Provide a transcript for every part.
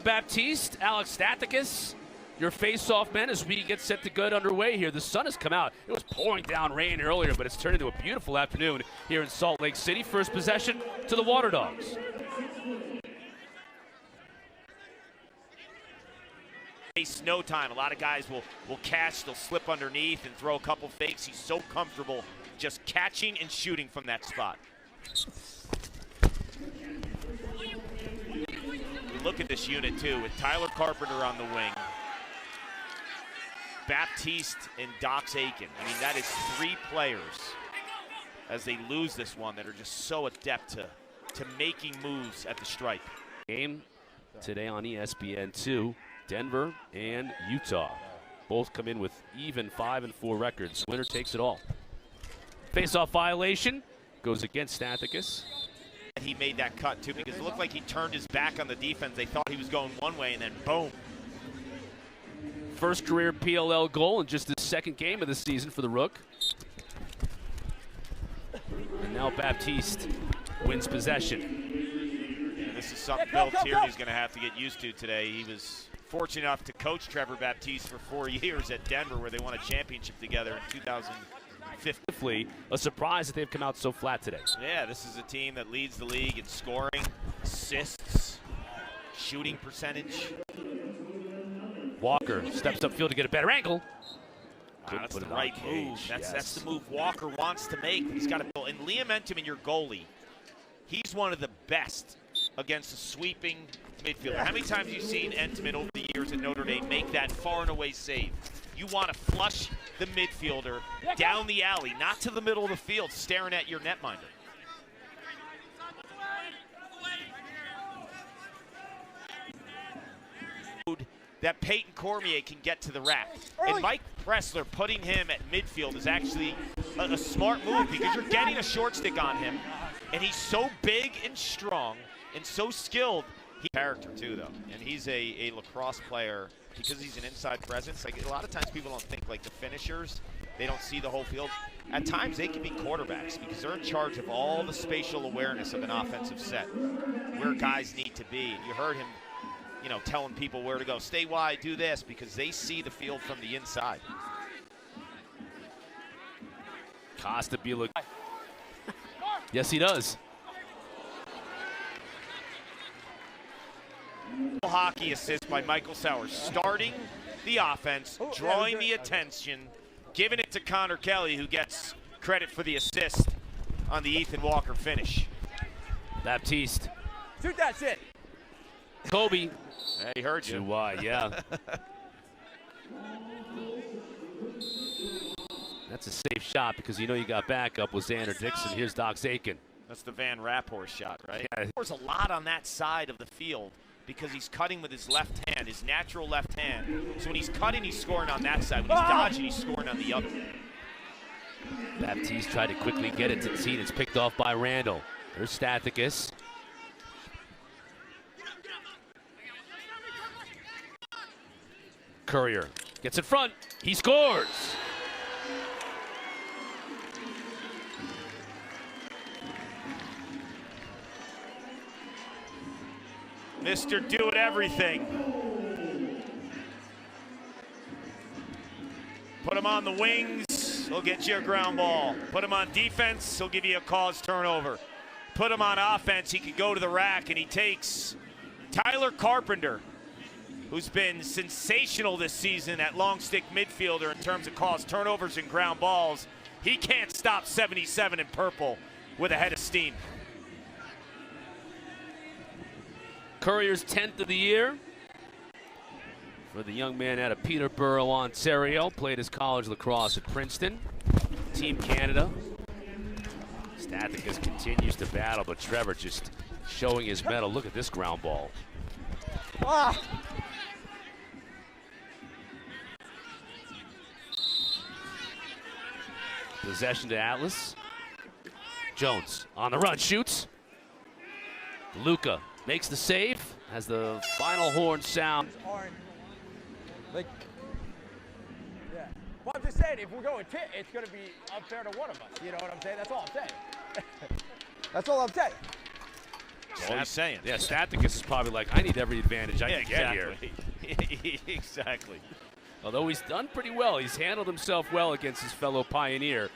Baptiste, Alec Stathakis, your face-off men as we get set to get underway here. The sun has come out. It was pouring down rain earlier, but it's turned into a beautiful afternoon here in Salt Lake City. First possession to the Waterdogs. No time. A lot of guys will catch, they'll slip underneath and throw a couple fakes. He's so comfortable just catching and shooting from that spot. You look at this unit too with Tyler Carpenter on the wing, Baptiste and Dox Aiken. I mean, that is 3 players as they lose this one that are just so adept to making moves at the stripe. Game today on ESPN2. Denver and Utah both come in with even 5-4 records. Winner takes it all. Face-off violation goes against Stathakis. He made that cut too because it looked like he turned his back on the defense. They thought he was going one way and then boom. First career PLL goal in just his second game of the season for the Rook. And now Baptiste wins possession. And this is something Bill Tierney's going to have to get used to today. He was fortunate enough to coach Trevor Baptiste for 4 years at Denver, where they won a championship together in 2015. A surprise that they've come out so flat today. Yeah, this is a team that leads the league in scoring, assists, shooting percentage. Walker steps upfield to get a better angle. Wow, that's the right move. That's the move Walker wants to make. He's got to build. And Liam Entenmann, your goalie, he's one of the best against a sweeping midfielder. How many times have you seen Entenmann over the years at Notre Dame make that far and away save? You want to flush the midfielder down the alley, not to the middle of the field, staring at your netminder. That Peyton Cormier can get to the rack. And Mike Pressler putting him at midfield is actually a smart move because you're getting a short stick on him. And he's so big and strong and so skilled. He's character too, though. And he's a lacrosse player because he's an inside presence. Like a lot of times people don't think like the finishers, they don't see the whole field. At times they can be quarterbacks because they're in charge of all the spatial awareness of an offensive set, where guys need to be. And you heard him, you know, telling people where to go. Stay wide, do this, because they see the field from the inside. Costa Bila. Yes, he does. Hockey assist by Michael Sowers, starting the offense, drawing the attention, giving it to Connor Kelly, who gets credit for the assist on the Ethan Walker finish. Baptiste. Shoot that shit. Kobe. Hey, he heard you. Too wide, yeah. That's a safe shot because you know you got backup with Xander Dixon. Here's Dox Aiken. That's the Van Raphorst shot, right? Yeah. There's a lot on that side of the field because he's cutting with his left hand, his natural left hand. So when he's cutting, he's scoring on that side. When he's dodging, he's scoring on the other. Baptiste tried to quickly get it to Teen. It's picked off by Randall. There's Stathakis. Currier gets in front. He scores. Mr. Do It Everything. Put him on the wings, he'll get you a ground ball. Put him on defense, he'll give you a cause turnover. Put him on offense, he could go to the rack, and he takes Tyler Carpenter, who's been sensational this season at long stick midfielder in terms of cause turnovers and ground balls. He can't stop 77 in purple with a head of steam. Currier's 10th of the year for the young man out of Peterborough, Ontario. Played his college lacrosse at Princeton. Team Canada. Stathakis continues to battle, but Trevor just showing his mettle. Look at this ground ball. Possession to Atlas. Jones on the run, shoots. Luca makes the save as the final horn sound. Like, yeah. Well, I'm just saying, if we're going tit, it's going to be unfair to one of us. You know what I'm saying? That's all I'm saying. That's all I'm saying. That's all he's saying. Yeah, Stathakis is probably like, I need every advantage I can get here. Exactly. Although he's done pretty well. He's handled himself well against his fellow Pioneer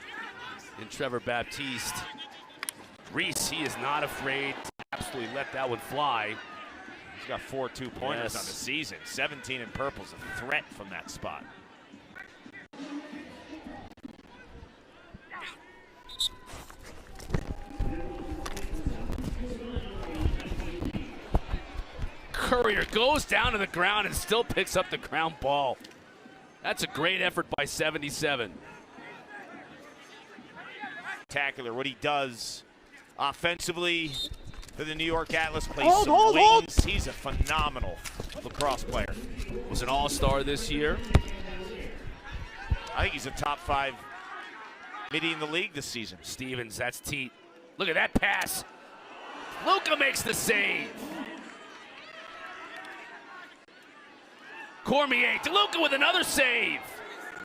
in Trevor Baptiste. Reese, he is not afraid to absolutely let that one fly. He's got 4 2-pointers on the season. 17 in purple's a threat from that spot. Currier goes down to the ground and still picks up the ground ball. That's a great effort by 77. Spectacular what he does offensively for the New York Atlas. Plays some wings. He's a phenomenal lacrosse player. Was an all-star this year. I think he's a top 5 midi in the league this season. Stevens, that's Teat. Look at that pass. Luka makes the save. Cormier, DeLuca with another save.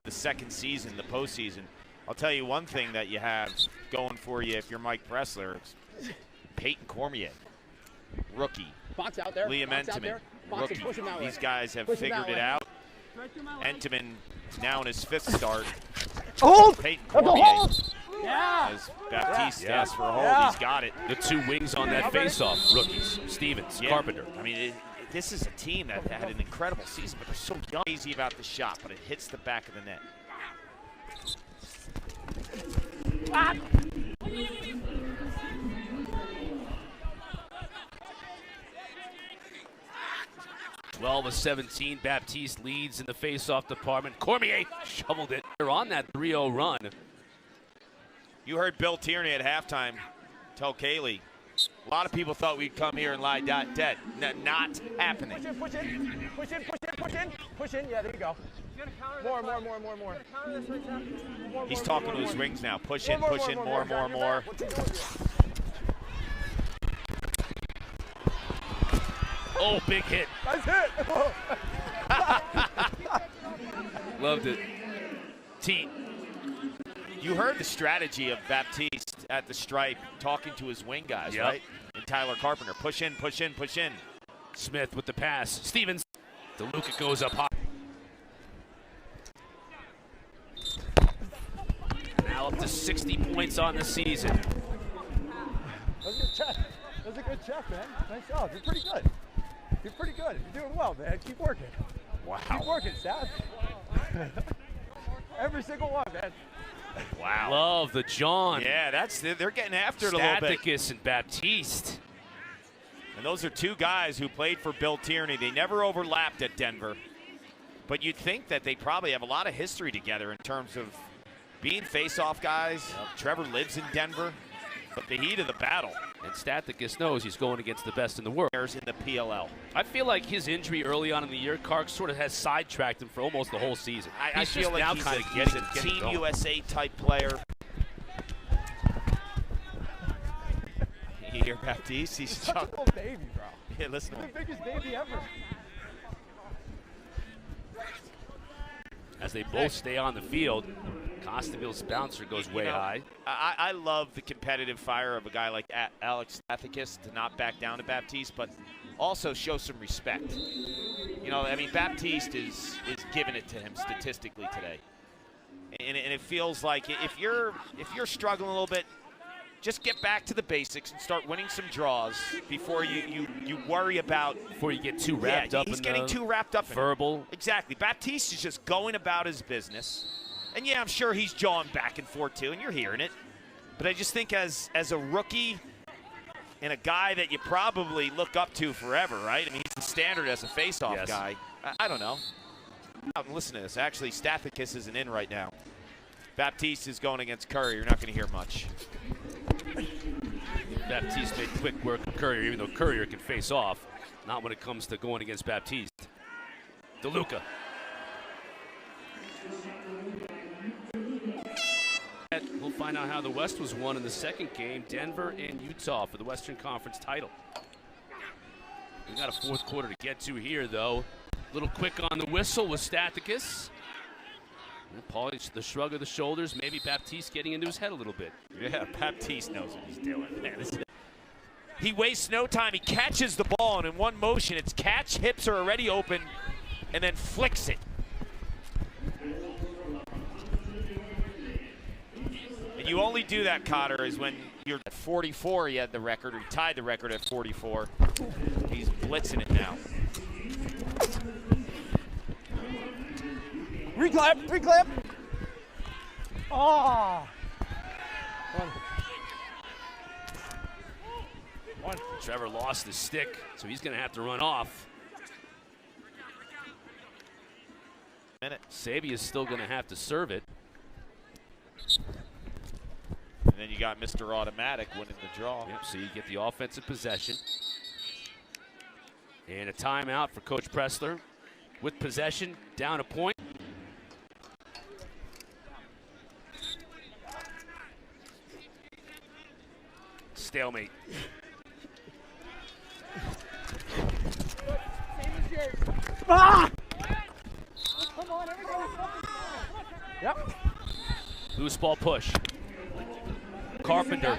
The second season, the postseason. I'll tell you one thing that you have going for you if you're Mike Pressler. It's Peyton Cormier, rookie. Box out there. Liam Entenmann, rookie. These guys have figured it out. Entenmann now in his 5th start. Hold! Peyton Cormier. Yeah! As Baptiste asks for a hold, he's got it. The 2 wings on that face-off, rookies. Stevens, Carpenter. I mean, this is a team that had an incredible season, but they're so young. Easy about the shot, but it hits the back of the net. Ah. 12-17, Baptiste leads in the face-off department. Cormier shoveled it. They're on that 3-0 run. You heard Bill Tierney at halftime tell Kaylee, a lot of people thought we'd come here and lie dead. Not happening. Push in. Yeah, there you go. More. He's talking to his wings now. Push in, more. Oh, big hit. Nice hit. Loved it. Teat. You heard the strategy of Baptiste at the stripe talking to his wing guys, right? And Tyler Carpenter. Push in. Smith with the pass. Stevens. DeLuca goes up high. Now up to 60 points on the season. That was a good check. That was a good check, man. Nice job. You're pretty good. You're doing well, man. Keep working. Wow. Keep working, Seth. Every single one, man. Wow. Love the John. Yeah, they're getting after it a little bit. Stathakis and Baptiste. And those are 2 guys who played for Bill Tierney. They never overlapped at Denver. But you'd think that they probably have a lot of history together in terms of being face-off guys. Trevor lives in Denver. But the heat of the battle. And Stathakis knows he's going against the best in the world. In the PLL. I feel like his injury early on in the year, Kark, sort of has sidetracked him for almost the whole season. I feel like he's a Team USA type player. You hear Baptiste? He's such a little baby, bro. Yeah, listen to him. The biggest baby ever. As they both stay on the field, Costable's bouncer goes way high. I love the competitive fire of a guy like Alec Stathakis to not back down to Baptiste, but also show some respect. I mean, Baptiste is giving it to him statistically today, and it feels like if you're struggling a little bit, just get back to the basics and start winning some draws before you worry about. Before you get too wrapped up. He's getting too wrapped up. Verbal. Exactly. Baptiste is just going about his business. And yeah, I'm sure he's jawing back and forth too, and you're hearing it. But I just think as a rookie and a guy that you probably look up to forever, right? I mean, he's the standard as a face-off guy. I don't know. Listen to this. Actually, Stathakis isn't in right now. Baptiste is going against Currier. You're not going to hear much. Baptiste made quick work of Currier, even though Currier can face off. Not when it comes to going against Baptiste. DeLuca. We'll find out how the West was won in the second game. Denver and Utah for the Western Conference title. We got a 4th quarter to get to here, though. A little quick on the whistle with Stathakis. Paul, the shrug of the shoulders, maybe Baptiste getting into his head a little bit. Yeah, Baptiste knows what he's doing. Man, He wastes no time. He catches the ball, and in one motion, it's catch, hips are already open, and then flicks it. And you only do that, Cotter, is when you're at 44, he had the record, or he tied the record at 44. He's blitzing it now. Reclap, reclap. Oh. One. Trevor lost his stick, so he's going to have to run off. Sabia is still going to have to serve it. And then you got Mr. Automatic winning the draw. Yep, so you get the offensive possession. And a timeout for Coach Pressler. With possession, down a point. Stalemate. Ah! Come on, everybody. Yep. Loose ball push. Carpenter.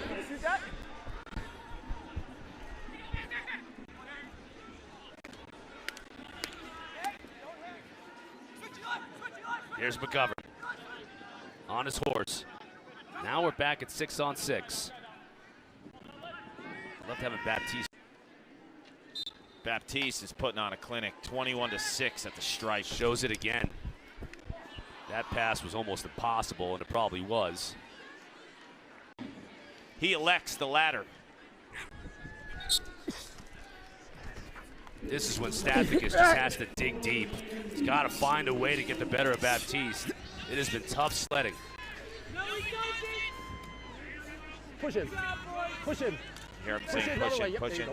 Here's McGovern on his horse. Now we're back at 6-on-6. I'd love to have a Baptiste. Baptiste is putting on a clinic, 21-6 at the stripe. Shows it again. That pass was almost impossible, and it probably was. He elects the ladder. This is when Stathakis just has to dig deep. He's got to find a way to get the better of Baptiste. It has been tough sledding. Push in. Push in. Hear him saying push in, push in.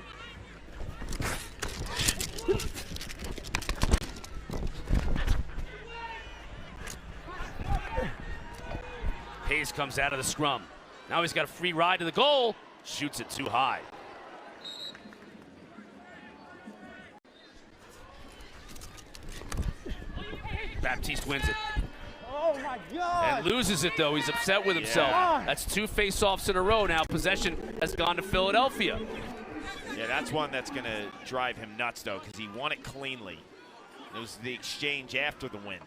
Hayes comes out of the scrum. Now he's got a free ride to the goal. Shoots it too high. Baptiste wins it. Oh my God! And loses it though. He's upset with himself. Yeah. That's 2 face-offs in a row now. Possession has gone to Philadelphia. Yeah, that's one that's going to drive him nuts though, because he won it cleanly. It was the exchange after the win.